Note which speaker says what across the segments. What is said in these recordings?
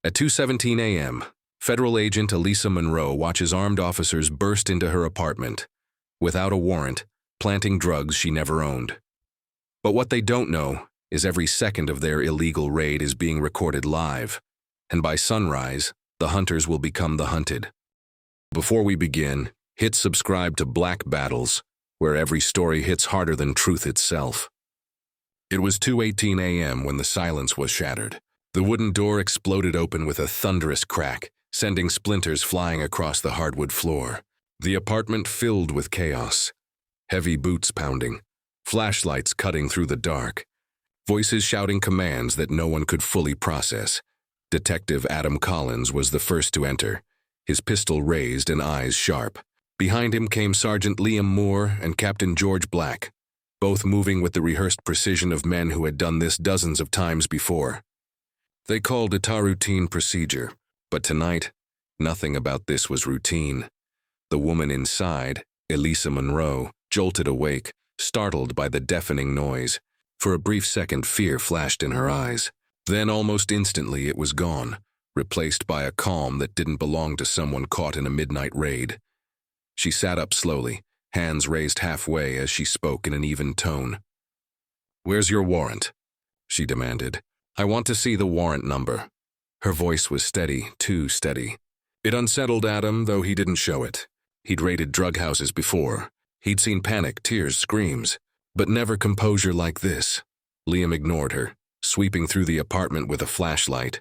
Speaker 1: At 2:17 a.m., federal agent Elisa Monroe watches armed officers burst into her apartment, without a warrant, planting drugs she never owned. But what they don't know is every second of their illegal raid is being recorded live, and by sunrise, the hunters will become the hunted. Before we begin, hit subscribe to Black Battles, where every story hits harder than truth itself. It was 2:18 a.m. when the silence was shattered. The wooden door exploded open with a thunderous crack, sending splinters flying across the hardwood floor. The apartment filled with chaos. Heavy boots pounding, flashlights cutting through the dark, voices shouting commands that no one could fully process. Detective Adam Collins was the first to enter, his pistol raised and eyes sharp. Behind him came Sergeant Liam Moore and Captain George Black, both moving with the rehearsed precision of men who had done this dozens of times before. They called it a routine procedure, but tonight, nothing about this was routine. The woman inside, Elisa Monroe, jolted awake, startled by the deafening noise. For a brief second, fear flashed in her eyes. Then almost instantly it was gone, replaced by a calm that didn't belong to someone caught in a midnight raid. She sat up slowly, hands raised halfway as she spoke in an even tone. "Where's your warrant?" she demanded. "I want to see the warrant number." Her voice was steady, too steady. It unsettled Adam, though he didn't show it. He'd raided drug houses before. He'd seen panic, tears, screams, but never composure like this. Liam ignored her, sweeping through the apartment with a flashlight.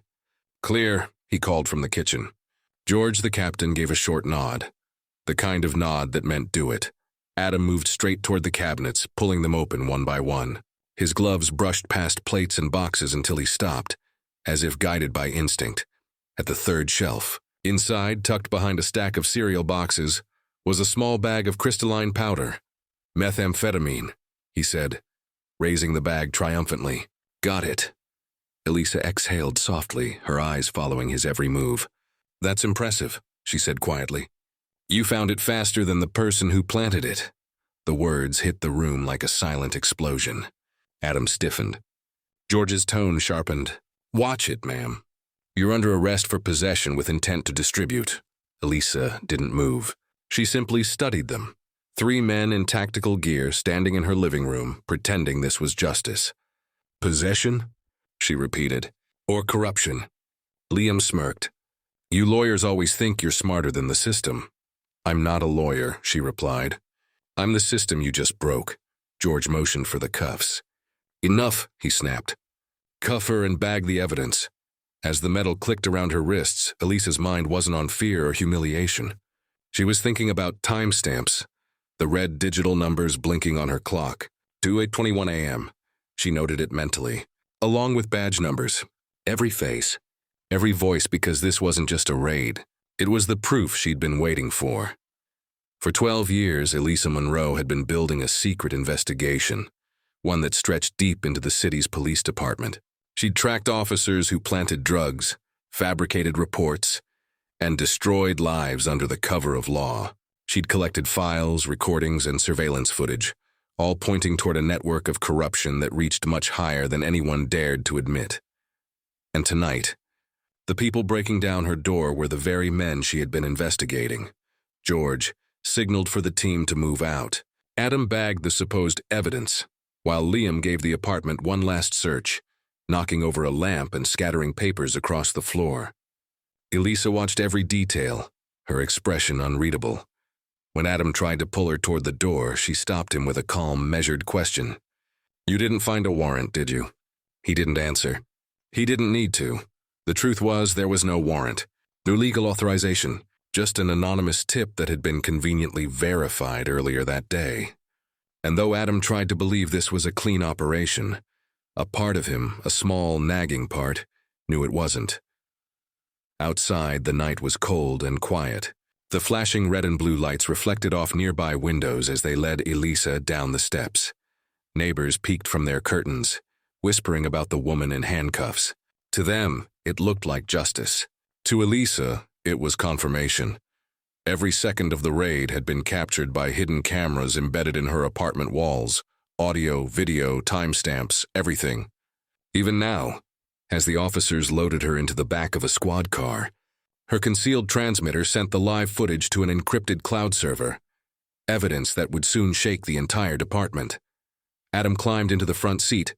Speaker 1: "Clear," he called from the kitchen. George, the captain, gave a short nod. The kind of nod that meant do it. Adam moved straight toward the cabinets, pulling them open one by one. His gloves brushed past plates and boxes until he stopped, as if guided by instinct, at the third shelf. Inside, tucked behind a stack of cereal boxes, was a small bag of crystalline powder. "Methamphetamine," he said, raising the bag triumphantly. "Got it." Elisa exhaled softly, her eyes following his every move. "That's impressive," she said quietly. "You found it faster than the person who planted it." The words hit the room like a silent explosion. Adam stiffened. George's tone sharpened. "Watch it, ma'am. You're under arrest for possession with intent to distribute." Elisa didn't move. She simply studied them. 3 men in tactical gear standing in her living room, pretending this was justice. "Possession?" she repeated. "Or corruption?" Liam smirked. "You lawyers always think you're smarter than the system." "I'm not a lawyer," she replied. "I'm the system you just broke." George motioned for the cuffs. "Enough," he snapped. "Cuff her and bag the evidence." As the metal clicked around her wrists, Elisa's mind wasn't on fear or humiliation. She was thinking about timestamps, the red digital numbers blinking on her clock. 2:21 a.m. She noted it mentally, along with badge numbers. Every face, every voice, because this wasn't just a raid. It was the proof she'd been waiting for. For 12 years, Elisa Monroe had been building a secret investigation, one that stretched deep into the city's police department. She'd tracked officers who planted drugs, fabricated reports, and destroyed lives under the cover of law. She'd collected files, recordings, and surveillance footage, all pointing toward a network of corruption that reached much higher than anyone dared to admit. And tonight, the people breaking down her door were the very men she had been investigating. George signaled for the team to move out. Adam bagged the supposed evidence, while Liam gave the apartment one last search, knocking over a lamp and scattering papers across the floor. Elisa watched every detail, her expression unreadable. When Adam tried to pull her toward the door, she stopped him with a calm, measured question. "You didn't find a warrant, did you?" He didn't answer. He didn't need to. The truth was, there was no warrant, no legal authorization, just an anonymous tip that had been conveniently verified earlier that day. And though Adam tried to believe this was a clean operation, a part of him, a small, nagging part, knew it wasn't. Outside, the night was cold and quiet. The flashing red and blue lights reflected off nearby windows as they led Elisa down the steps. Neighbors peeked from their curtains, whispering about the woman in handcuffs. To them, it looked like justice. To Elisa, it was confirmation. Every second of the raid had been captured by hidden cameras embedded in her apartment walls. Audio, video, timestamps, everything. Even now, As the officers loaded her into the back of a squad car, her concealed transmitter sent the live footage to an encrypted cloud server, evidence that would soon shake the entire department. Adam climbed into the front seat,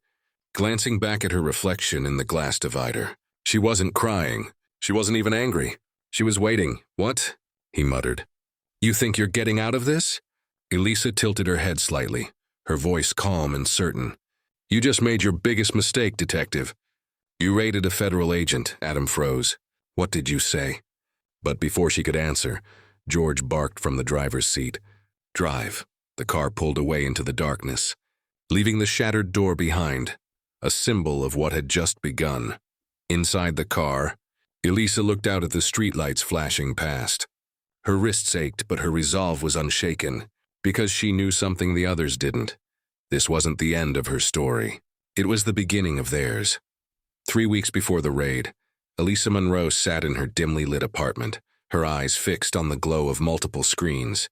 Speaker 1: glancing back at her reflection in the glass divider. She wasn't crying. She wasn't even angry. She was waiting. "What?" he muttered. "You think you're getting out of this?" Elisa tilted her head slightly, her voice calm and certain. "You just made your biggest mistake, detective." "You raided a federal agent," Adam froze. "What did you say?" But before she could answer, George barked from the driver's seat. "Drive." The car pulled away into the darkness, leaving the shattered door behind, a symbol of what had just begun. Inside the car, Elisa looked out at the streetlights flashing past. Her wrists ached, but her resolve was unshaken, because she knew something the others didn't. This wasn't the end of her story. It was the beginning of theirs. 3 weeks before the raid, Elisa Monroe sat in her dimly lit apartment, her eyes fixed on the glow of multiple screens.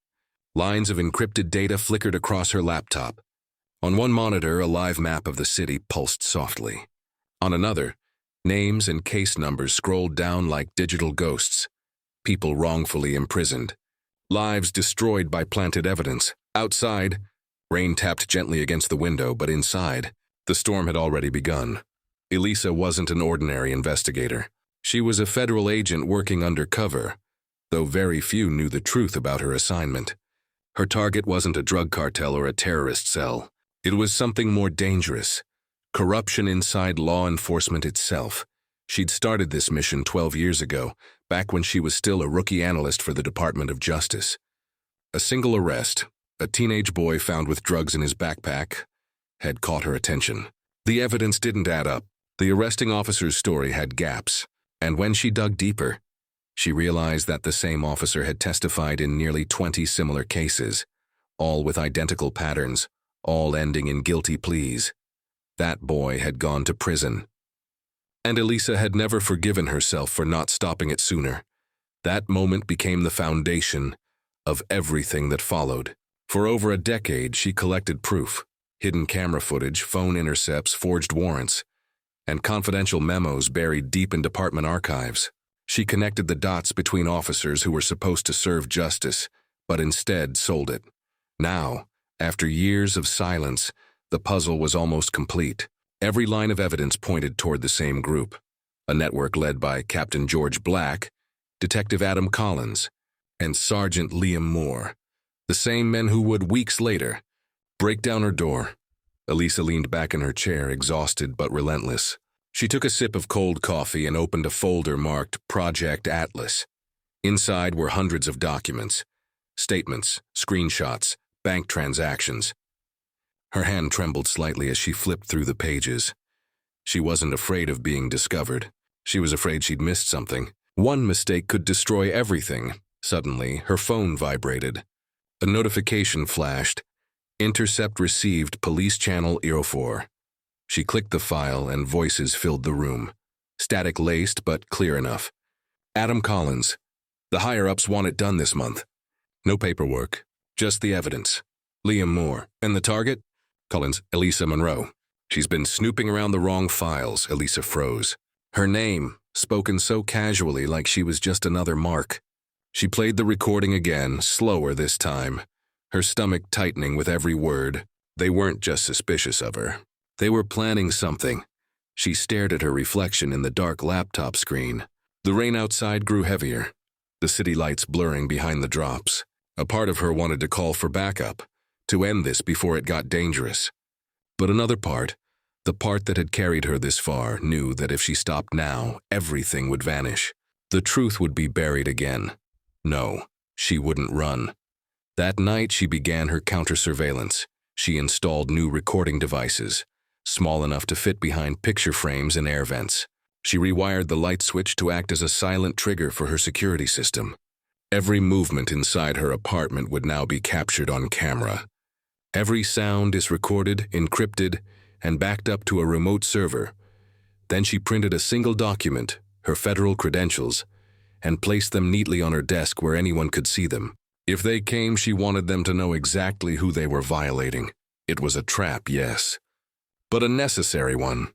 Speaker 1: Lines of encrypted data flickered across her laptop. On one monitor, a live map of the city pulsed softly. On another, names and case numbers scrolled down like digital ghosts. People wrongfully imprisoned. Lives destroyed by planted evidence. Outside, rain tapped gently against the window, but inside, the storm had already begun. Elisa wasn't an ordinary investigator. She was a federal agent working undercover, though very few knew the truth about her assignment. Her target wasn't a drug cartel or a terrorist cell. It was something more dangerous. Corruption inside law enforcement itself. She'd started this mission 12 years ago, back when she was still a rookie analyst for the Department of Justice. A single arrest, a teenage boy found with drugs in his backpack, had caught her attention. The evidence didn't add up. The arresting officer's story had gaps, and when she dug deeper, she realized that the same officer had testified in nearly 20 similar cases, all with identical patterns, all ending in guilty pleas. That boy had gone to prison. And Elisa had never forgiven herself for not stopping it sooner. That moment became the foundation of everything that followed. For over a decade, she collected proof, hidden camera footage, phone intercepts, forged warrants, and confidential memos buried deep in department archives. She connected the dots between officers who were supposed to serve justice, but instead sold it. Now, after years of silence, the puzzle was almost complete. Every line of evidence pointed toward the same group, a network led by Captain George Black, Detective Adam Collins, and Sergeant Liam Moore, the same men who would, weeks later, break down her door. Elisa leaned back in her chair, exhausted but relentless. She took a sip of cold coffee and opened a folder marked Project Atlas. Inside were hundreds of documents, statements, screenshots, bank transactions. Her hand trembled slightly as she flipped through the pages. She wasn't afraid of being discovered. She was afraid she'd missed something. One mistake could destroy everything. Suddenly, her phone vibrated. A notification flashed. Intercept received, Police Channel 04. She clicked the file and voices filled the room. Static-laced, but clear enough. Adam Collins. The higher-ups want it done this month. No paperwork, just the evidence. Liam Moore. And the target? Collins, Elisa Monroe. She's been snooping around the wrong files, Elisa froze. Her name, spoken so casually like she was just another mark. She played the recording again, slower this time, her stomach tightening with every word. They weren't just suspicious of her. They were planning something. She stared at her reflection in the dark laptop screen. The rain outside grew heavier, the city lights blurring behind the drops. A part of her wanted to call for backup, to end this before it got dangerous. But another part, the part that had carried her this far, knew that if she stopped now, everything would vanish. The truth would be buried again. No, she wouldn't run. That night, she began her counter-surveillance. She installed new recording devices, small enough to fit behind picture frames and air vents. She rewired the light switch to act as a silent trigger for her security system. Every movement inside her apartment would now be captured on camera. Every sound is recorded, encrypted, and backed up to a remote server. Then she printed a single document, her federal credentials, and placed them neatly on her desk where anyone could see them. If they came, she wanted them to know exactly who they were violating. It was a trap, yes, but a necessary one.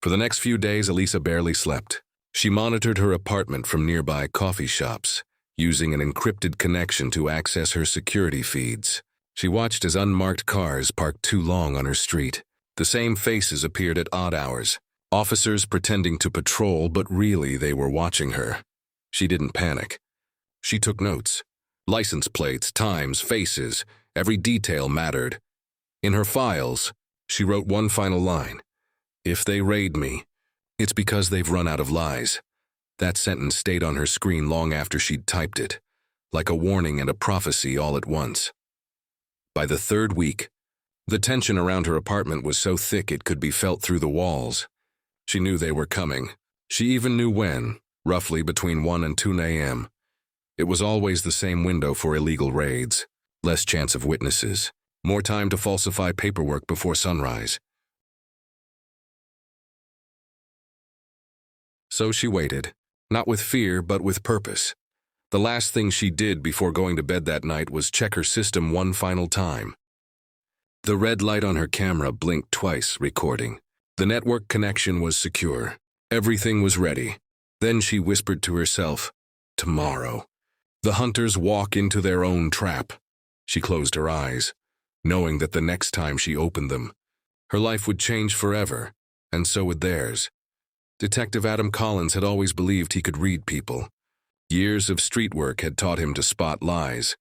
Speaker 1: For the next few days, Elisa barely slept. She monitored her apartment from nearby coffee shops, using an encrypted connection to access her security feeds. She watched as unmarked cars parked too long on her street. The same faces appeared at odd hours, officers pretending to patrol, but really they were watching her. She didn't panic. She took notes. License plates, times, faces, every detail mattered. In her files, she wrote one final line. "If they raid me, it's because they've run out of lies." That sentence stayed on her screen long after she'd typed it, like a warning and a prophecy all at once. By the third week, the tension around her apartment was so thick it could be felt through the walls. She knew they were coming. She even knew when, roughly between 1 and 2 a.m. It was always the same window for illegal raids, less chance of witnesses, more time to falsify paperwork before sunrise. So she waited, not with fear but with purpose. The last thing she did before going to bed that night was check her system one final time. The red light on her camera blinked twice, recording. The network connection was secure. Everything was ready. Then she whispered to herself, "Tomorrow. The hunters walk into their own trap." She closed her eyes, knowing that the next time she opened them, her life would change forever, and so would theirs. Detective Adam Collins had always believed he could read people. Years of street work had taught him to spot lies.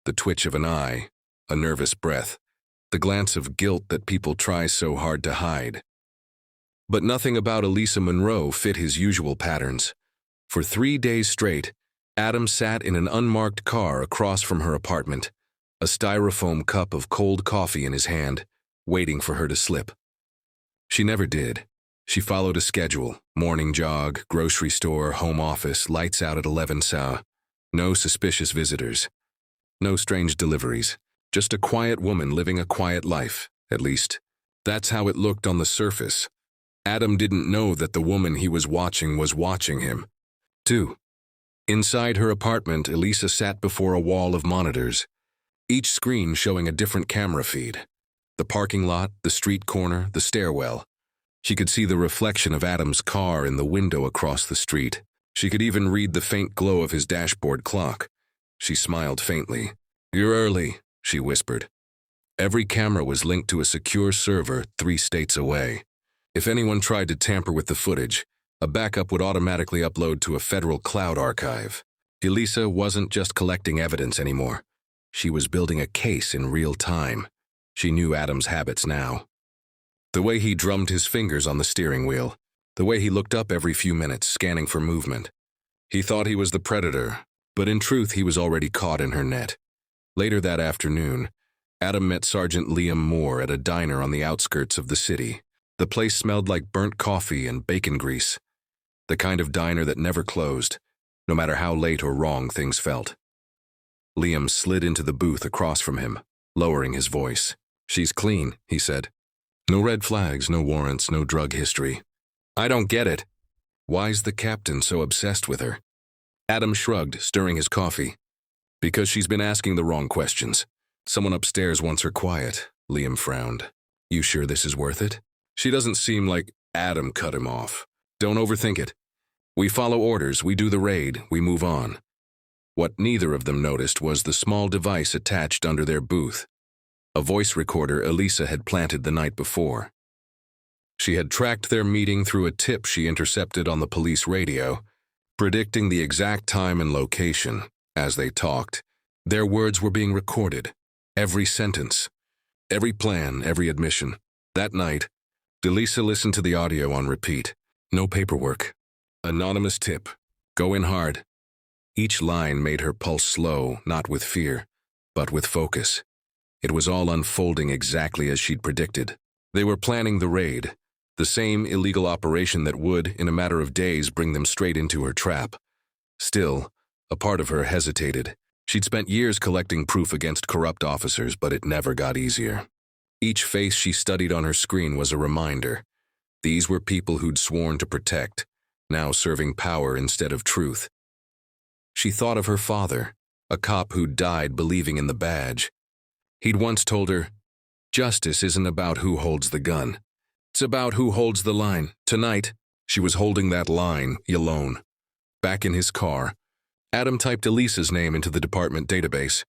Speaker 1: The twitch of an eye, a nervous breath, the glance of guilt that people try so hard to hide. But nothing about Elisa Monroe fit his usual patterns. For 3 days straight, Adam sat in an unmarked car across from her apartment, a styrofoam cup of cold coffee in his hand, waiting for her to slip. She never did. She followed a schedule: morning jog, grocery store, home office, lights out at 11 SA. No suspicious visitors. No strange deliveries. Just a quiet woman living a quiet life, at least. That's how it looked on the surface. Adam didn't know that the woman he was watching him, too. Inside her apartment, Elisa sat before a wall of monitors, each screen showing a different camera feed. The parking lot, the street corner, the stairwell. She could see the reflection of Adam's car in the window across the street. She could even read the faint glow of his dashboard clock. She smiled faintly. "You're early," she whispered. Every camera was linked to a secure server 3 states away. If anyone tried to tamper with the footage, a backup would automatically upload to a federal cloud archive. Elisa wasn't just collecting evidence anymore. She was building a case in real time. She knew Adam's habits now. The way he drummed his fingers on the steering wheel, the way he looked up every few minutes, scanning for movement. He thought he was the predator, but in truth he was already caught in her net. Later that afternoon, Adam met Sergeant Liam Moore at a diner on the outskirts of the city. The place smelled like burnt coffee and bacon grease, the kind of diner that never closed, no matter how late or wrong things felt. Liam slid into the booth across from him, lowering his voice. "She's clean," he said. "No red flags, no warrants, no drug history." "I don't get it. Why's the captain so obsessed with her?" Adam shrugged, stirring his coffee. "Because she's been asking the wrong questions. Someone upstairs wants her quiet." Liam frowned. "You sure this is worth it?" "She doesn't seem like—" Adam cut him off. "Don't overthink it. We follow orders, we do the raid, we move on." What neither of them noticed was the small device attached under their booth. A voice recorder Elisa had planted the night before. She had tracked their meeting through a tip she intercepted on the police radio, predicting the exact time and location. As they talked, their words were being recorded. Every sentence, every plan, every admission. That night, Elisa listened to the audio on repeat. No paperwork. Anonymous tip. Go in hard. Each line made her pulse slow, not with fear, but with focus. It was all unfolding exactly as she'd predicted. They were planning the raid, the same illegal operation that would, in a matter of days, bring them straight into her trap. Still, a part of her hesitated. She'd spent years collecting proof against corrupt officers, but it never got easier. Each face she studied on her screen was a reminder. These were people who'd sworn to protect, now serving power instead of truth. She thought of her father, a cop who'd died believing in the badge. He'd once told her, "Justice isn't about who holds the gun. It's about who holds the line. Tonight, she was holding that line alone. Back in his car, Adam typed Elisa's name into the department database.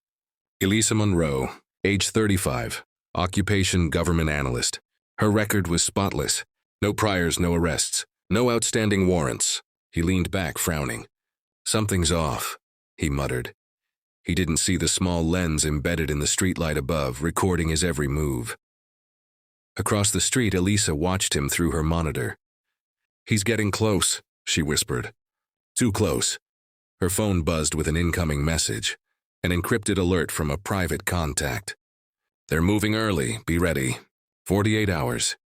Speaker 1: Elisa Monroe, age 35, occupation government analyst. Her record was spotless. No priors, no arrests, no outstanding warrants. He leaned back, frowning. Something's off, he muttered. He didn't see the small lens embedded in the streetlight above, recording his every move. Across the street, Elisa watched him through her monitor. He's getting close, she whispered. Too close. Her phone buzzed with an incoming message, an encrypted alert from a private contact. They're moving early, be ready. 48 hours.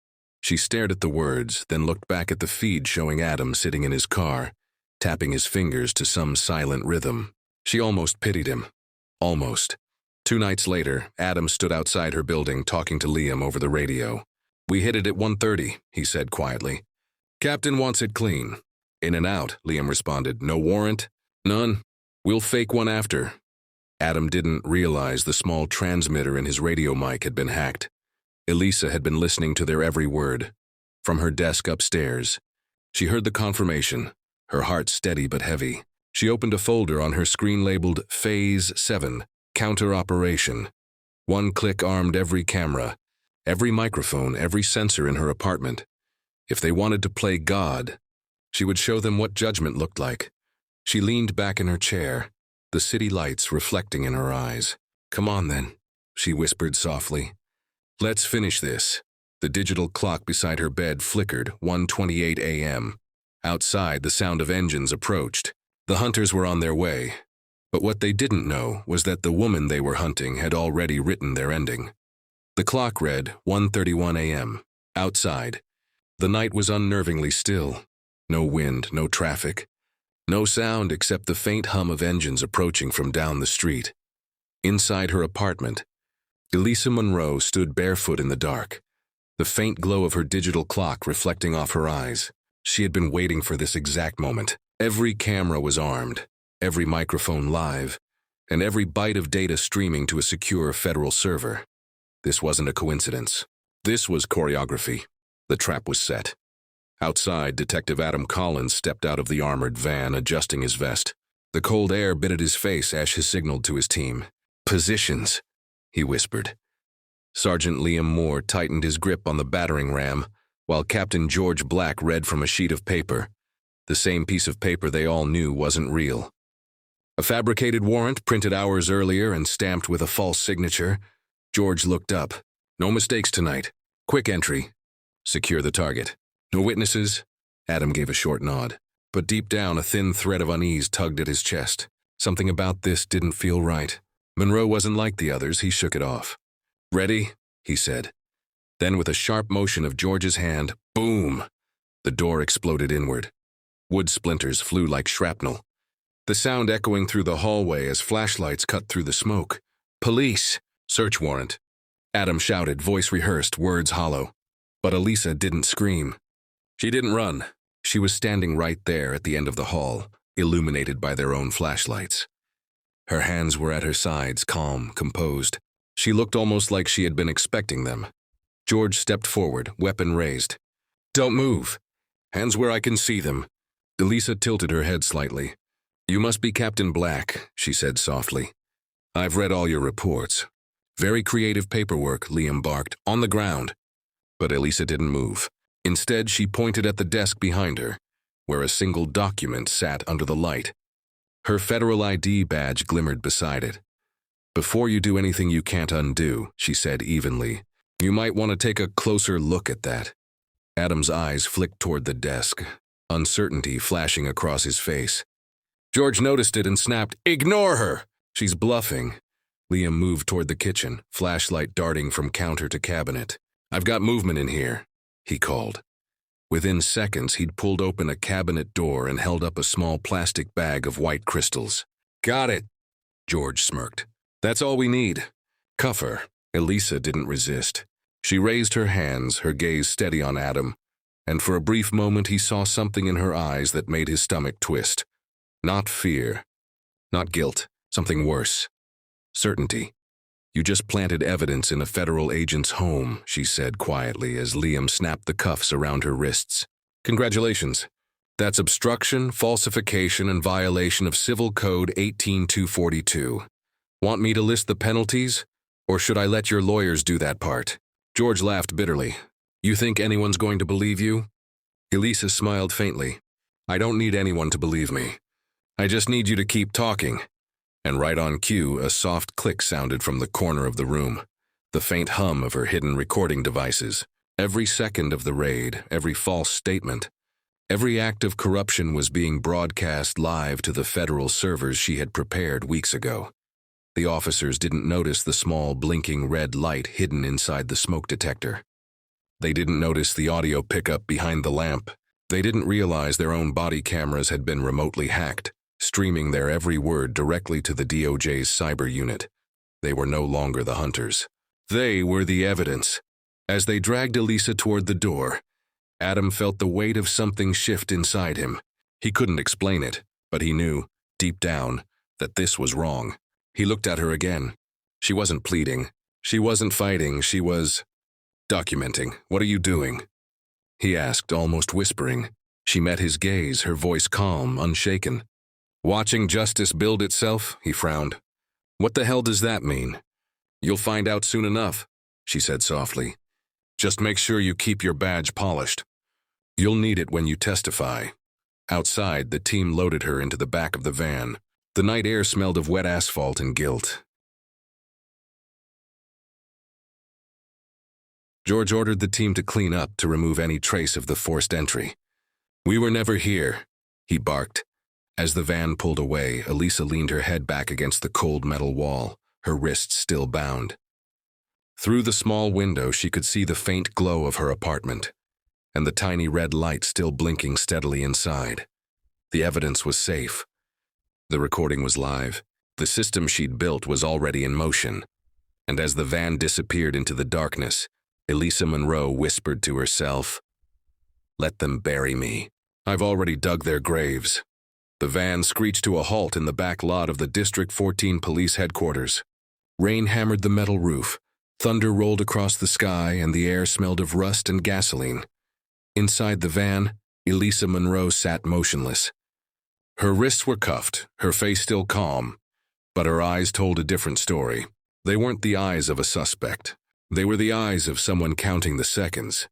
Speaker 1: She stared at the words, then looked back at the feed showing Adam sitting in his car, tapping his fingers to some silent rhythm. She almost pitied him. Almost. 2 nights later, Adam stood outside her building talking to Liam over the radio. We hit it at 1:30, he said quietly. Captain wants it clean. In and out, Liam responded. No warrant? None. We'll fake one after. Adam didn't realize the small transmitter in his radio mic had been hacked. Elisa had been listening to their every word. From her desk upstairs, she heard the confirmation, her heart steady but heavy. She opened a folder on her screen labeled Phase 7, Counter Operation. One click armed every camera, every microphone, every sensor in her apartment. If they wanted to play God, she would show them what judgment looked like. She leaned back in her chair, the city lights reflecting in her eyes. Come on then, she whispered softly. Let's finish this. The digital clock beside her bed flickered, 1:28 a.m. Outside, the sound of engines approached. The hunters were on their way. But what they didn't know was that the woman they were hunting had already written their ending. The clock read 1:31 a.m. Outside, the night was unnervingly still. No wind, no traffic. No sound except the faint hum of engines approaching from down the street. Inside her apartment, Elisa Monroe stood barefoot in the dark, the faint glow of her digital clock reflecting off her eyes. She had been waiting for this exact moment. Every camera was armed, every microphone live, and every byte of data streaming to a secure federal server. This wasn't a coincidence. This was choreography. The trap was set. Outside, Detective Adam Collins stepped out of the armored van, adjusting his vest. The cold air bit at his face as he signaled to his team. Positions, he whispered. Sergeant Liam Moore tightened his grip on the battering ram, while Captain George Black read from a sheet of paper, the same piece of paper they all knew wasn't real. A fabricated warrant printed hours earlier and stamped with a false signature. George looked up. No mistakes tonight. Quick entry. Secure the target. No witnesses? Adam gave a short nod. But deep down, a thin thread of unease tugged at his chest. Something about this didn't feel right. Monroe wasn't like the others. He shook it off. Ready? He said. Then with a sharp motion of George's hand, boom! The door exploded inward. Wood splinters flew like shrapnel, the sound echoing through the hallway as flashlights cut through the smoke. Police! Search warrant. Adam shouted, voice rehearsed, words hollow. But Elisa didn't scream. She didn't run. She was standing right there at the end of the hall, illuminated by their own flashlights. Her hands were at her sides, calm, composed. She looked almost like she had been expecting them. George stepped forward, weapon raised. Don't move. Hands where I can see them. Elisa tilted her head slightly. You must be Captain Black, she said softly. I've read all your reports. Very creative paperwork, Liam barked, on the ground. But Elisa didn't move. Instead, she pointed at the desk behind her, where a single document sat under the light. Her federal ID badge glimmered beside it. Before you do anything you can't undo, she said evenly, you might want to take a closer look at that. Adam's eyes flicked toward the desk, uncertainty flashing across his face. George noticed it and snapped, Ignore her! She's bluffing. Liam moved toward the kitchen, flashlight darting from counter to cabinet. I've got movement in here, he called. Within seconds, he'd pulled open a cabinet door and held up a small plastic bag of white crystals. Got it, George smirked. That's all we need. Cuff her. Elisa didn't resist. She raised her hands, her gaze steady on Adam, and for a brief moment he saw something in her eyes that made his stomach twist. Not fear, not guilt, something worse. Certainty. You just planted evidence in a federal agent's home, she said quietly as Liam snapped the cuffs around her wrists. Congratulations. That's obstruction, falsification, and violation of Civil Code 18242. Want me to list the penalties? Or should I let your lawyers do that part? George laughed bitterly. You think anyone's going to believe you? Elisa smiled faintly. I don't need anyone to believe me. I just need you to keep talking. And right on cue, a soft click sounded from the corner of the room, the faint hum of her hidden recording devices. Every second of the raid, every false statement, every act of corruption was being broadcast live to the federal servers she had prepared weeks ago. The officers didn't notice the small blinking red light hidden inside the smoke detector. They didn't notice the audio pickup behind the lamp. They didn't realize their own body cameras had been remotely hacked, streaming their every word directly to the DOJ's cyber unit. They were no longer the hunters. They were the evidence. As they dragged Elisa toward the door, Adam felt the weight of something shift inside him. He couldn't explain it, but he knew, deep down, that this was wrong. He looked at her again. She wasn't pleading. She wasn't fighting. She was documenting. What are you doing? He asked, almost whispering. She met his gaze, her voice calm, unshaken. Watching justice build itself, he frowned. What the hell does that mean? You'll find out soon enough, she said softly. Just make sure you keep your badge polished. You'll need it when you testify. Outside, the team loaded her into the back of the van. The night air smelled of wet asphalt and guilt. George ordered the team to clean up to remove any trace of the forced entry. We were never here, he barked. As the van pulled away, Elisa leaned her head back against the cold metal wall, her wrists still bound. Through the small window, she could see the faint glow of her apartment, and the tiny red light still blinking steadily inside. The evidence was safe. The recording was live. The system she'd built was already in motion. And as the van disappeared into the darkness, Elisa Monroe whispered to herself, "Let them bury me. I've already dug their graves." The van screeched to a halt in the back lot of the District 14 Police Headquarters. Rain hammered the metal roof. Thunder rolled across the sky, and the air smelled of rust and gasoline. Inside the van, Elisa Monroe sat motionless. Her wrists were cuffed, her face still calm, but her eyes told a different story. They weren't the eyes of a suspect. They were the eyes of someone counting the seconds.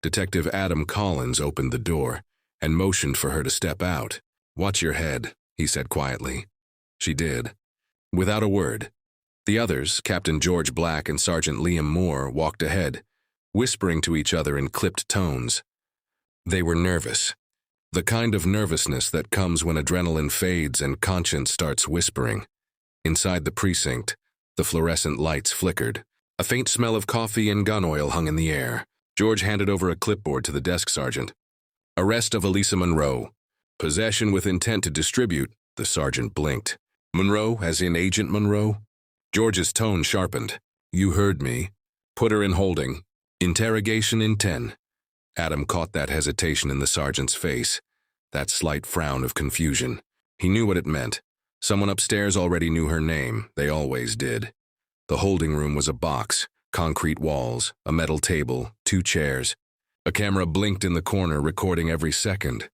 Speaker 1: Detective Adam Collins opened the door and motioned for her to step out. "Watch your head," he said quietly. She did. Without a word. The others, Captain George Black and Sergeant Liam Moore, walked ahead, whispering to each other in clipped tones. They were nervous. The kind of nervousness that comes when adrenaline fades and conscience starts whispering. Inside the precinct, the fluorescent lights flickered. A faint smell of coffee and gun oil hung in the air. George handed over a clipboard to the desk sergeant. "Arrest of Elisa Monroe. Possession with intent to distribute," the sergeant blinked. "Monroe, as in Agent Monroe?" George's tone sharpened. "You heard me. Put her in holding. Interrogation in 10. Adam caught that hesitation in the sergeant's face, that slight frown of confusion. He knew what it meant. Someone upstairs already knew her name. They always did. The holding room was a box, concrete walls, a metal table, 2 chairs. A camera blinked in the corner, recording every second.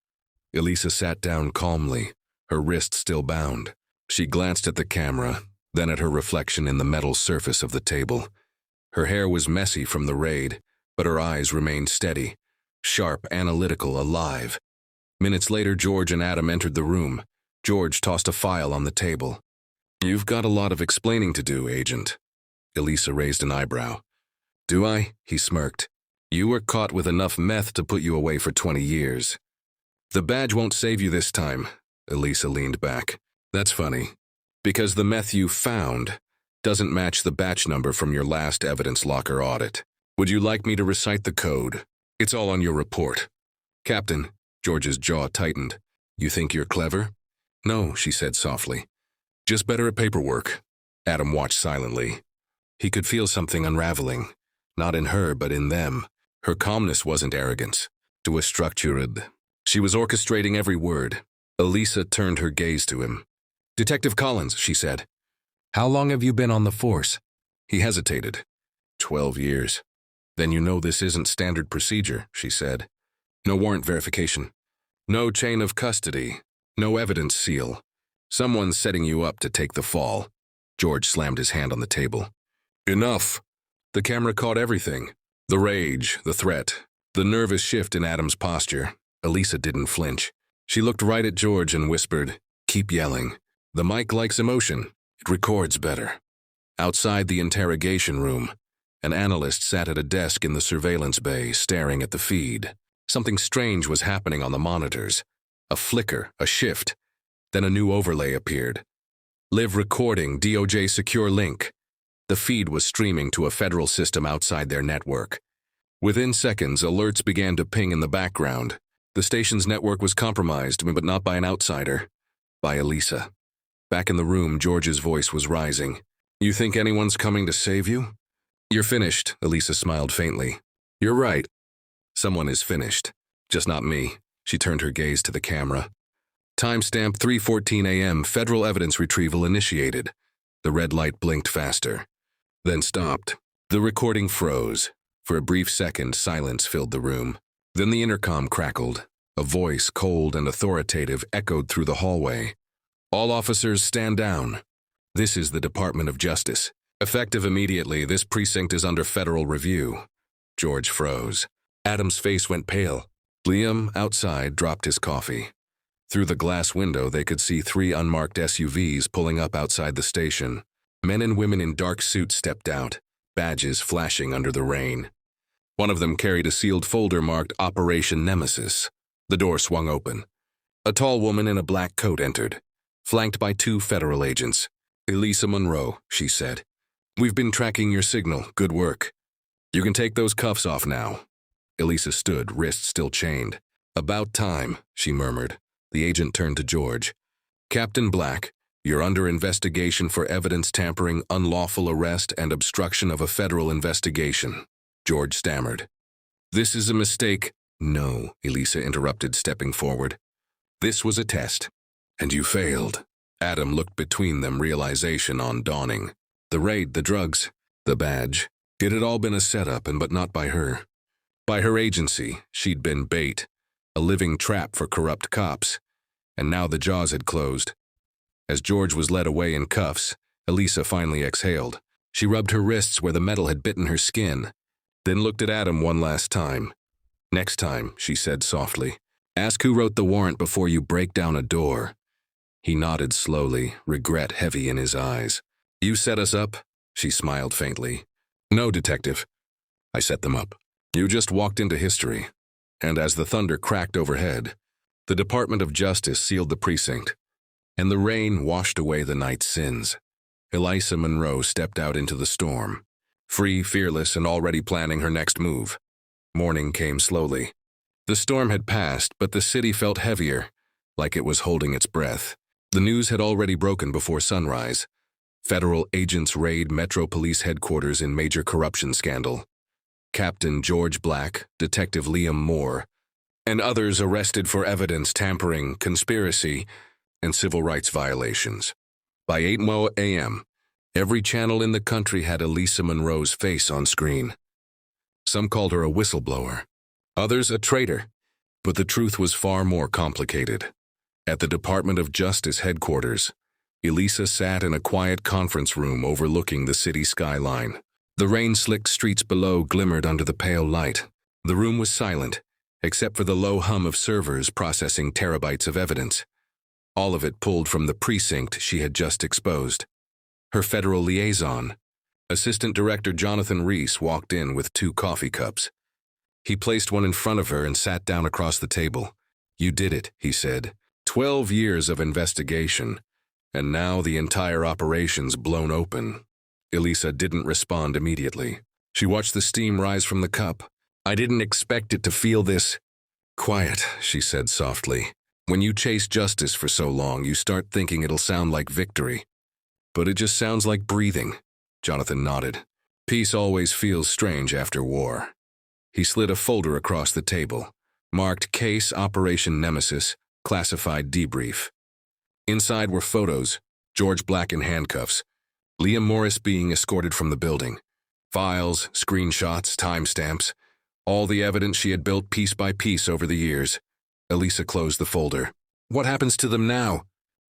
Speaker 1: Elisa sat down calmly, her wrist still bound. She glanced at the camera, then at her reflection in the metal surface of the table. Her hair was messy from the raid, but her eyes remained steady, sharp, analytical, alive. Minutes later, George and Adam entered the room. George tossed a file on the table. "You've got a lot of explaining to do, Agent." Elisa raised an eyebrow. "Do I?" he smirked. "You were caught with enough meth to put you away for 20 years. The badge won't save you this time." Elisa leaned back. "That's funny, because the meth you found doesn't match the batch number from your last evidence locker audit. Would you like me to recite the code? It's all on your report." "Captain," George's jaw tightened. "You think you're clever?" "No," she said softly. "Just better at paperwork." Adam watched silently. He could feel something unraveling, not in her but in them. Her calmness wasn't arrogance. It was structured. She was orchestrating every word. Elisa turned her gaze to him. "Detective Collins," she said. "How long have you been on the force?" He hesitated. 12 years. Then you know this isn't standard procedure, she said. No warrant verification. No chain of custody. No evidence seal. Someone's setting you up to take the fall. George slammed his hand on the table. Enough. The camera caught everything. The rage, the threat, the nervous shift in Adam's posture. Elisa didn't flinch. She looked right at George and whispered, "Keep yelling. The mic likes emotion. It records better." Outside the interrogation room, an analyst sat at a desk in the surveillance bay, staring at the feed. Something strange was happening on the monitors. A flicker, a shift. Then a new overlay appeared. Live recording, DOJ secure link. The feed was streaming to a federal system outside their network. Within seconds, alerts began to ping in the background. The station's network was compromised, but not by an outsider. By Elisa. Back in the room, George's voice was rising. "You think anyone's coming to save you?" "You're finished," Elisa smiled faintly. "You're right. Someone is finished. Just not me." She turned her gaze to the camera. Timestamp 3:14 a.m. Federal evidence retrieval initiated. The red light blinked faster, then stopped. The recording froze. For a brief second, silence filled the room. Then the intercom crackled. A voice, cold and authoritative, echoed through the hallway. "All officers stand down. This is the Department of Justice. Effective immediately, this precinct is under federal review." George froze. Adam's face went pale. Liam, outside, dropped his coffee. Through the glass window, they could see 3 unmarked SUVs pulling up outside the station. Men and women in dark suits stepped out, badges flashing under the rain. One of them carried a sealed folder marked Operation Nemesis. The door swung open. A tall woman in a black coat entered, flanked by 2 federal agents. "Elisa Monroe," she said. "We've been tracking your signal. Good work. You can take those cuffs off now." Elisa stood, wrists still chained. "About time," she murmured. The agent turned to George. "Captain Black, you're under investigation for evidence tampering, unlawful arrest, and obstruction of a federal investigation." George stammered. "This is a mistake." "No," Elisa interrupted, stepping forward. "This was a test, and you failed." Adam looked between them, realization on dawning. The raid, the drugs, the badge. It had all been a setup, but not by her. By her agency, she'd been bait, a living trap for corrupt cops. And now the jaws had closed. As George was led away in cuffs, Elisa finally exhaled. She rubbed her wrists where the metal had bitten her skin, then looked at Adam one last time. "Next time," she said softly, "ask who wrote the warrant before you break down a door." He nodded slowly, regret heavy in his eyes. "You set us up?" She smiled faintly. "No, detective. I set them up. You just walked into history." And as the thunder cracked overhead, the Department of Justice sealed the precinct, and the rain washed away the night's sins. Elisa Monroe stepped out into the storm, free, fearless, and already planning her next move. Morning came slowly. The storm had passed, but the city felt heavier, like it was holding its breath. The news had already broken before sunrise. Federal agents raid Metro Police headquarters in major corruption scandal. Captain George Black, Detective Liam Moore, and others arrested for evidence tampering, conspiracy, and civil rights violations. By 8 a.m., every channel in the country had Elisa Monroe's face on screen. Some called her a whistleblower, others a traitor, but the truth was far more complicated. At the Department of Justice headquarters, Elisa sat in a quiet conference room overlooking the city skyline. The rain-slicked streets below glimmered under the pale light. The room was silent, except for the low hum of servers processing terabytes of evidence. All of it pulled from the precinct she had just exposed. Her federal liaison, Assistant Director Jonathan Reese, walked in with 2 coffee cups. He placed one in front of her and sat down across the table. "You did it," he said. 12 years of investigation, and now the entire operation's blown open." Elisa didn't respond immediately. She watched the steam rise from the cup. "I didn't expect it to feel this." "Quiet," she said softly. "When you chase justice for so long, you start thinking it'll sound like victory. But it just sounds like breathing." Jonathan nodded. "Peace always feels strange after war." He slid a folder across the table, marked Case Operation Nemesis, Classified Debrief. Inside were photos, George Black in handcuffs, Liam Morris being escorted from the building. Files, screenshots, timestamps, all the evidence she had built piece by piece over the years. Elisa closed the folder. What happens to them now?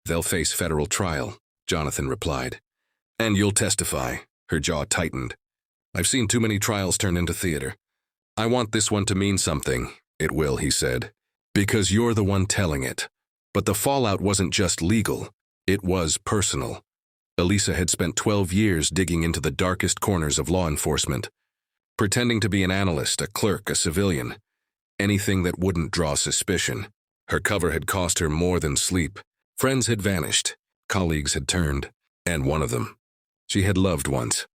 Speaker 1: They'll face federal trial, Jonathan replied. And you'll testify. Her jaw tightened. I've seen too many trials turn into theater. I want this one to mean something. It will, he said. Because you're the one telling it. But the fallout wasn't just legal. It was personal. Elisa had spent 12 years digging into the darkest corners of law enforcement, pretending to be an analyst, a clerk, a civilian, anything that wouldn't draw suspicion. Her cover had cost her more than sleep. Friends had vanished, colleagues had turned, and one of them she had loved once.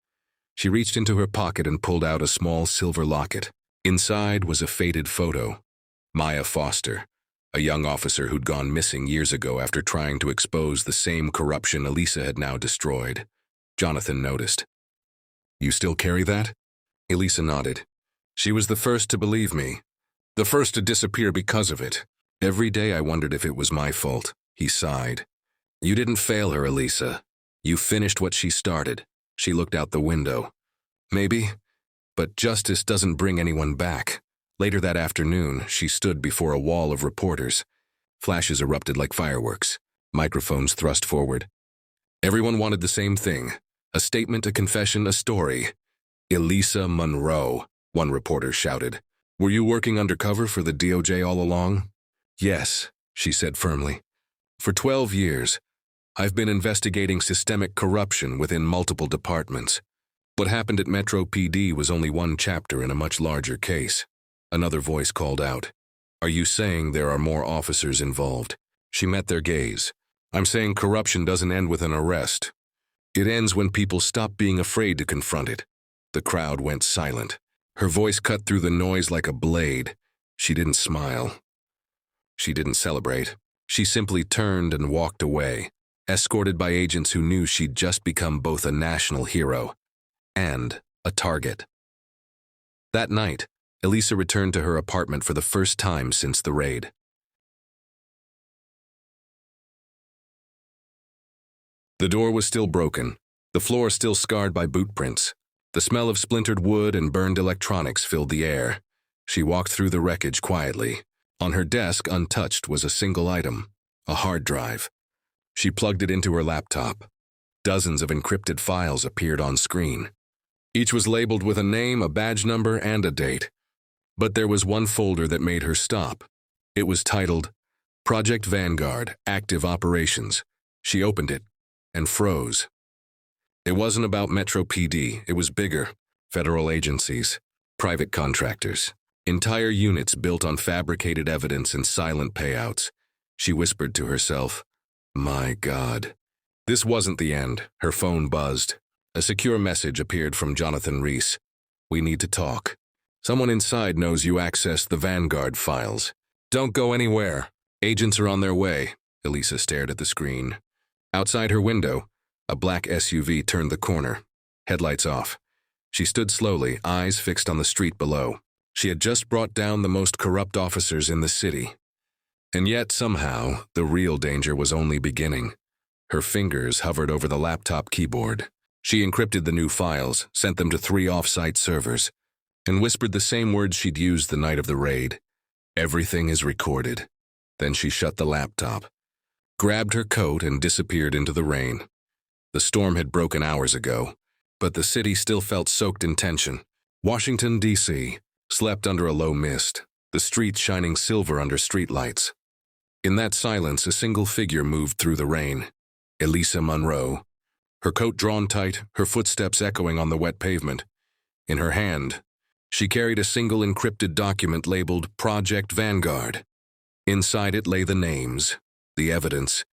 Speaker 1: She reached into her pocket and pulled out a small silver locket. Inside was a faded photo. Maya Foster, a young officer who'd gone missing years ago after trying to expose the same corruption Elisa had now destroyed. Jonathan noticed. You still carry that? Elisa nodded. She was the first to believe me, the first to disappear because of it. Every day I wondered if it was my fault. He sighed. You didn't fail her, Elisa. You finished what she started. She looked out the window. Maybe, but justice doesn't bring anyone back. Later that afternoon, she stood before a wall of reporters. Flashes erupted like fireworks. Microphones thrust forward. Everyone wanted the same thing. A statement, a confession, a story. Elisa Monroe, one reporter shouted. Were you working undercover for the DOJ all along? Yes, she said firmly. For 12 years, I've been investigating systemic corruption within multiple departments. What happened at Metro PD was only one chapter in a much larger case. Another voice called out. Are you saying there are more officers involved? She met their gaze. I'm saying corruption doesn't end with an arrest. It ends when people stop being afraid to confront it. The crowd went silent. Her voice cut through the noise like a blade. She didn't smile. She didn't celebrate. She simply turned and walked away, escorted by agents who knew she'd just become both a national hero and a target. That night, Elisa returned to her apartment for the first time since the raid. The door was still broken, the floor still scarred by boot prints. The smell of splintered wood and burned electronics filled the air. She walked through the wreckage quietly. On her desk, untouched, was a single item, a hard drive. She plugged it into her laptop. Dozens of encrypted files appeared on screen. Each was labeled with a name, a badge number, and a date. But there was one folder that made her stop. It was titled, Project Vanguard, Active Operations. She opened it and froze. It wasn't about Metro PD, it was bigger. Federal agencies, private contractors, entire units built on fabricated evidence and silent payouts. She whispered to herself, My God. This wasn't the end. Her phone buzzed. A secure message appeared from Jonathan Reese. We need to talk. Someone inside knows you accessed the Vanguard files. Don't go anywhere. Agents are on their way. Elisa stared at the screen. Outside her window, a black SUV turned the corner, headlights off. She stood slowly, eyes fixed on the street below. She had just brought down the most corrupt officers in the city. And yet, somehow, the real danger was only beginning. Her fingers hovered over the laptop keyboard. She encrypted the new files, sent them to 3 off-site servers, and whispered the same words she'd used the night of the raid. Everything is recorded. Then she shut the laptop, grabbed her coat, and disappeared into the rain. The storm had broken hours ago, but the city still felt soaked in tension. Washington, D.C., slept under a low mist, the streets shining silver under streetlights. In that silence, a single figure moved through the rain. Elisa Monroe. Her coat drawn tight, her footsteps echoing on the wet pavement. In her hand, she carried a single encrypted document labeled Project Vanguard. Inside it lay the names, the evidence,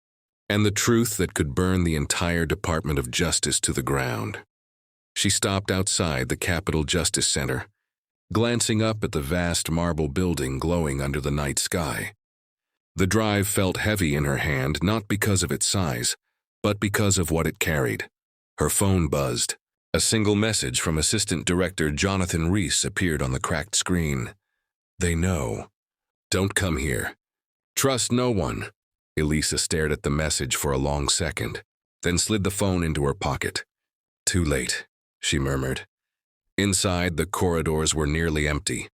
Speaker 1: and the truth that could burn the entire Department of Justice to the ground. She stopped outside the Capitol Justice Center, glancing up at the vast marble building glowing under the night sky. The drive felt heavy in her hand, not because of its size, but because of what it carried. Her phone buzzed. A single message from Assistant Director Jonathan Reese appeared on the cracked screen. They know. Don't come here. Trust no one. Elisa stared at the message for a long second, then slid the phone into her pocket. Too late, she murmured. Inside, the corridors were nearly empty.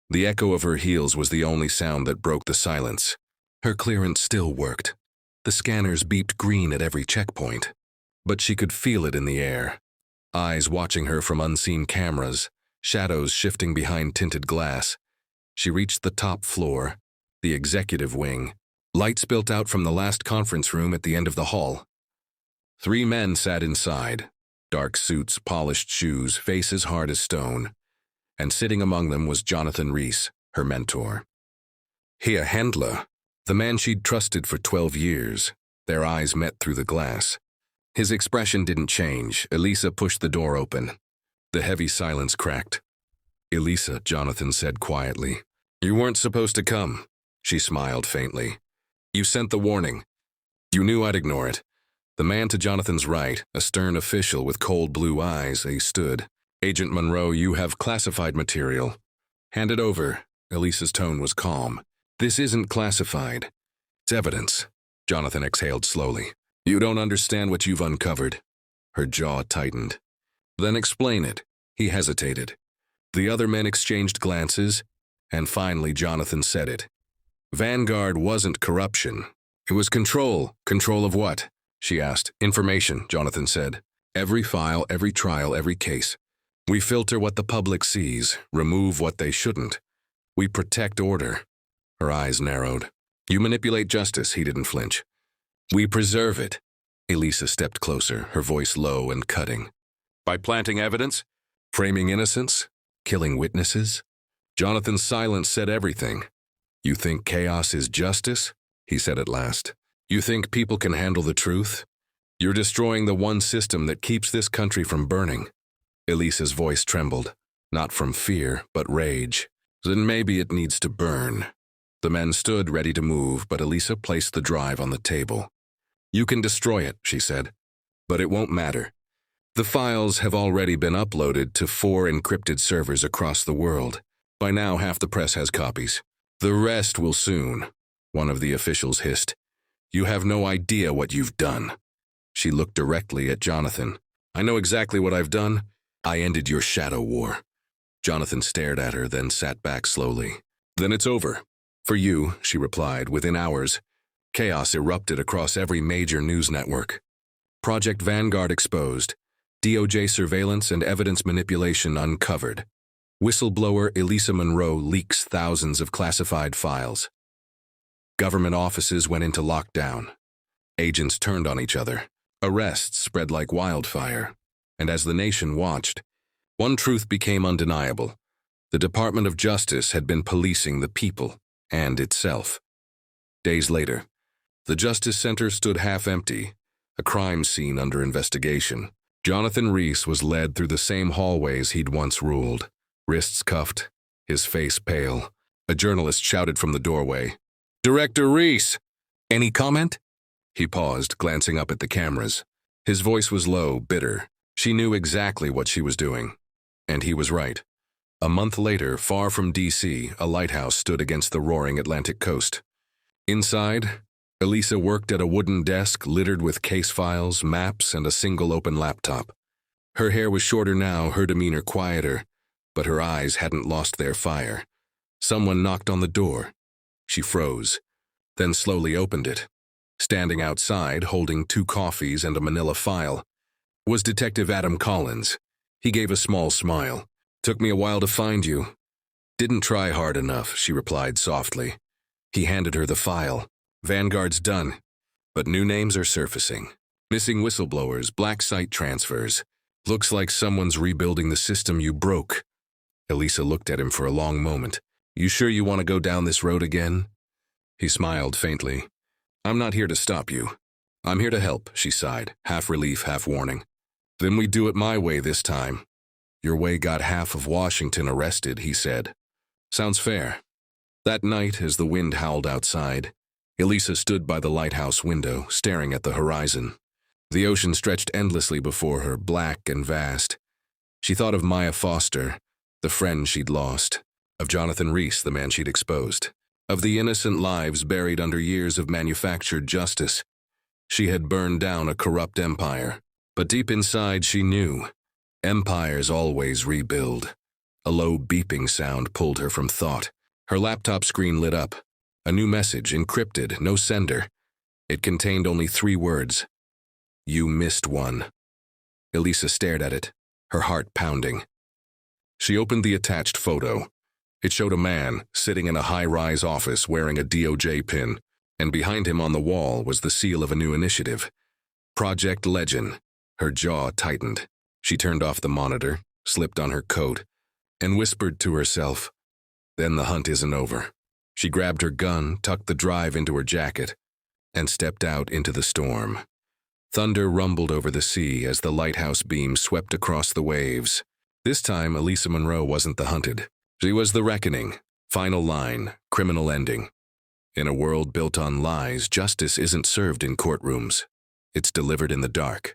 Speaker 1: The echo of her heels was the only sound that broke the silence. Her clearance still worked. The scanners beeped green at every checkpoint. But she could feel it in the air. Eyes watching her from unseen cameras, shadows shifting behind tinted glass. She reached the top floor, the executive wing. Lights built out from the last conference room at the end of the hall. 3 men sat inside, dark suits, polished shoes, faces hard as stone. And sitting among them was Jonathan Rees, her mentor. Hea Hendla, the man she'd trusted for 12 years. Their eyes met through the glass. His expression didn't change. Elisa pushed the door open. The heavy silence cracked. "Elisa," Jonathan said quietly. "You weren't supposed to come." She smiled faintly. "You sent the warning. You knew I'd ignore it." The man to Jonathan's right, a stern official with cold blue eyes, he stood. "Agent Monroe, you have classified material. Hand it over." Elisa's tone was calm. "This isn't classified. It's evidence." Jonathan exhaled slowly. "You don't understand what you've uncovered." Her jaw tightened. "Then explain it." He hesitated. The other men exchanged glances, and finally Jonathan said it. "Vanguard wasn't corruption. It was control." "Control of what?" she asked. "Information," Jonathan said. "Every file, every trial, every case. We filter what the public sees, remove what they shouldn't. We protect order." Her eyes narrowed. "You manipulate justice," he didn't flinch. "We preserve it." Elisa stepped closer, her voice low and cutting. "By planting evidence? Framing innocence? Killing witnesses?" Jonathan's silence said everything. "You think chaos is justice?" he said at last. "You think people can handle the truth? You're destroying the one system that keeps this country from burning." Elisa's voice trembled, not from fear, but rage. "Then maybe it needs to burn." The men stood ready to move, but Elisa placed the drive on the table. "You can destroy it," she said, "but it won't matter. The files have already been uploaded to 4 encrypted servers across the world. By now, half the press has copies. The rest will soon," one of the officials hissed. "You have no idea what you've done." She looked directly at Jonathan. "I know exactly what I've done. I ended your shadow war." Jonathan stared at her, then sat back slowly. "Then it's over." "For you," she replied, "within hours. Chaos erupted across every major news network. Project Vanguard exposed. DOJ surveillance and evidence manipulation uncovered. Whistleblower Elisa Monroe leaks thousands of classified files. Government offices went into lockdown. Agents turned on each other. Arrests spread like wildfire. And as the nation watched, one truth became undeniable. The Department of Justice had been policing the people and itself. Days later, the Justice Center stood half empty, a crime scene under investigation. Jonathan Rees was led through the same hallways he'd once ruled, wrists cuffed, his face pale. A journalist shouted from the doorway, "Director Rees!" "Any comment?" He paused, glancing up at the cameras. His voice was low, bitter. She knew exactly what she was doing. And he was right. A month later, far from D.C., a lighthouse stood against the roaring Atlantic coast. Inside, Elisa worked at a wooden desk littered with case files, maps, and a single open laptop. Her hair was shorter now, her demeanor quieter, but her eyes hadn't lost their fire. Someone knocked on the door. She froze, then slowly opened it. Standing outside, holding 2 coffees and a manila file, was Detective Adam Collins. He gave a small smile. "Took me a while to find you." "Didn't try hard enough," she replied softly. He handed her the file. "Vanguard's done, but new names are surfacing. Missing whistleblowers, black site transfers. Looks like someone's rebuilding the system you broke." Elisa looked at him for a long moment. "You sure you want to go down this road again?" He smiled faintly. "I'm not here to stop you. I'm here to help," she sighed, half relief, half warning. "Then we do it my way this time." "Your way got half of Washington arrested," he said. "Sounds fair." That night, as the wind howled outside, Elisa stood by the lighthouse window, staring at the horizon. The ocean stretched endlessly before her, black and vast. She thought of Maya Foster, the friend she'd lost, of Jonathan Rees, the man she'd exposed, of the innocent lives buried under years of manufactured justice. She had burned down a corrupt empire, But deep inside she knew. Empires always rebuild. A low beeping sound pulled her from thought. Her laptop screen lit up. A new message, encrypted, no sender. It contained only 3 words. You missed one. Elisa stared at it, her heart pounding. She opened the attached photo. It showed a man sitting in a high-rise office wearing a DOJ pin, and behind him on the wall was the seal of a new initiative. Project Legend. Her jaw tightened. She turned off the monitor, slipped on her coat, and whispered to herself, "Then the hunt isn't over." She grabbed her gun, tucked the drive into her jacket, and stepped out into the storm. Thunder rumbled over the sea as the lighthouse beam swept across the waves. This time, Elisa Monroe wasn't the hunted. She was the reckoning. Final line, criminal ending. In a world built on lies, justice isn't served in courtrooms. It's delivered in the dark.